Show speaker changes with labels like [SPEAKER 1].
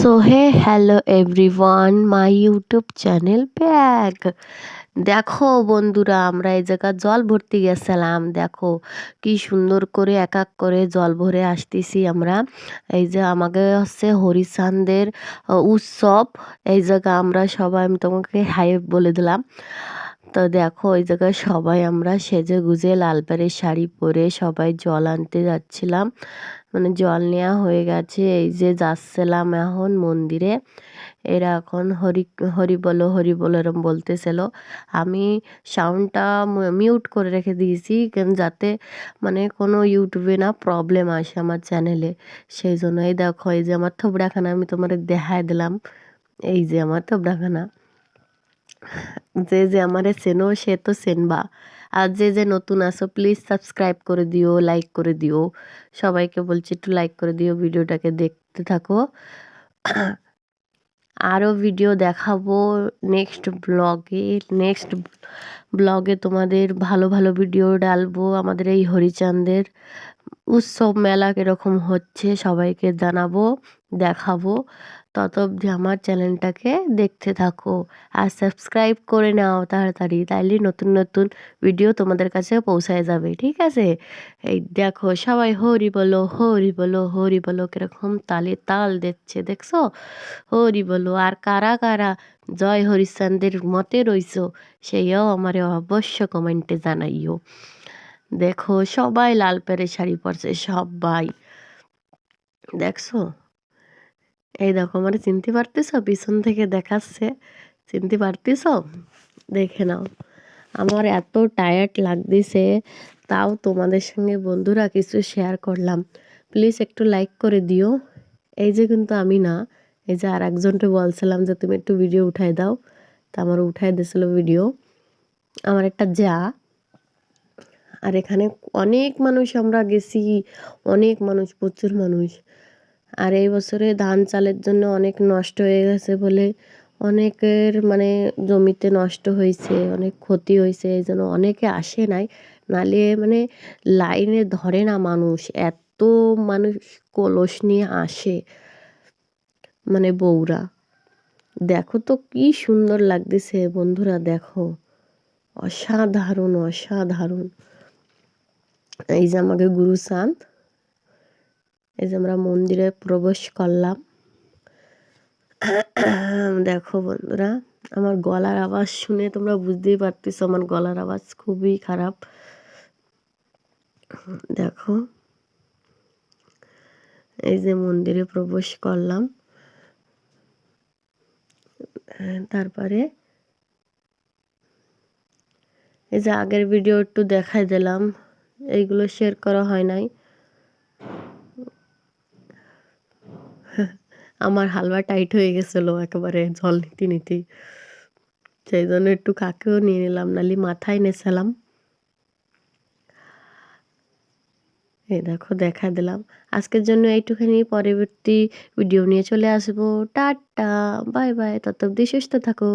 [SPEAKER 1] So hey hello everyone my YouTube channel back. দেখো বন্ধুরা, আমরা এই জায়গায় জল ভরতে গেছিলাম। দেখো কি সুন্দর করে এক এক করে জল ভরে আসতেছি আমরা। এই যে আমাকে হচ্ছে হরিচাঁদের উৎসব। এই জায়গা আমরা সবাই, আমি তোমাকে হাই বলে দিলাম। তো দেখো ওই জায়গায় সবাই আমরা সেজে গুজে লাল পাড়ের শাড়ি পরে সবাই জল আনতে যাচ্ছিলাম। মানে জল নেওয়া হয়ে গেছে, এই যে যাচ্ছিলাম এখন মন্দিরে। এরা এখন হরি হরি বলো হরি বলো এরম বলতেছিল। আমি সাউন্ডটা মিউট করে রেখে দিয়েছি কেন, যাতে মানে কোনো ইউটিউবে না প্রবলেম আসে আমার চ্যানেলে। সেই জন্য এই দেখো, এই যে আমার থোবড়াখানা আমি তোমার দেখায় দিলাম। এই যে আমার থোবড়াখানা। যে যে আমারে চেনো সে তো চেনবা, আর যে যে নতুন আসো প্লিজ সাবস্ক্রাইব করে দিও, লাইক করে দিও। সবাইকে বলছি একটু লাইক করে দিও, ভিডিওটাকে দেখতে থাকো। আরও ভিডিও দেখাবো নেক্সট ব্লগে তোমাদের ভালো ভালো ভিডিও ডালবো। আমাদের এই হরিচাঁদের উৎসব মেলা কীরকম হচ্ছে সবাইকে জানাবো, দেখাবো। তত অবধি আমার চ্যানেলটাকে দেখতে থাকো আর সাবস্ক্রাইব করে নাও তাড়াতাড়ি, তাইলে নতুন নতুন ভিডিও তোমাদের কাছে পৌঁছায় যাবে, ঠিক আছে? এই দেখো সবাই হরি বলো হরি বলো হরি বলো কীরকম তালে তাল দিচ্ছে, দেখছো? হরি বলো। আর কারা কারা জয় হরিশ্চন্দ্রের মতে রইছো সেইও আমারে অবশ্য কমেন্টে জানাইও। দেখো সবাই লাল পেরে শাড়ি পরছে, সবাই দেখছো। এই দেখো মানে চিনতে পারতেছ, পিছন থেকে দেখাচ্ছে, চিনতে পারতেছ? দেখে নাও। আমার এত টায়ার্ড লাগতেছে, তাও তোমাদের সঙ্গে বন্ধুরা কিছু শেয়ার করলাম। প্লিজ একটু লাইক করে দিও। এই যে কিন্তু আমি না, এই যে আর একজনকে বলছিলাম যে তুমি একটু ভিডিও উঠাই দাও, তা আমার উঠাই দিয়েছিল ভিডিও আমার একটা যা। আর এখানে অনেক মানুষ আমরা গেছি, অনেক মানুষ, প্রচুর মানুষ। আর এই বছরে ধান চালের জন্য অনেক নষ্ট হয়ে গেছে বলে অনেকের মানে জমিতে নষ্ট হয়েছে, অনেক ক্ষতি হয়েছে, এই জন্য অনেকে আসে নাই। নালে মানে লাইনে ধরে না মানুষ, এত মানুষ কলস নিয়ে আসে, মানে বউরা। দেখো তো কি সুন্দর লাগতেছে বন্ধুরা, দেখো অসাধারণ অসাধারণ। এই যে আমাকে গুরুচাঁদ, এই যে আমরা মন্দিরে প্রবেশ করলাম। দেখো বন্ধুরা, আমার গলার আওয়াজ শুনে তোমরা বুঝতেই পারতেছো আমার গলার আওয়াজ খুবই খারাপ। দেখো এই যে মন্দিরে প্রবেশ করলাম, তারপরে এই যে আগের ভিডিও একটু দেখাই দিলাম, এইগুলো শেয়ার করা হয় নাই। আমার হালুয়া টাইট হয়ে গেছিলো একেবারে জল নিতে নিতেই, সেই জন্য একটু কাকেও নিয়ে নিলাম, নালি মাথায় নেছিলাম। এই দেখো দেখা দিলাম। আজকের জন্য এইটুখানি, পরবর্তী ভিডিও নিয়ে চলে আসবো। টাটা, বাই বাই, তত অবধি সুস্থ থাকো।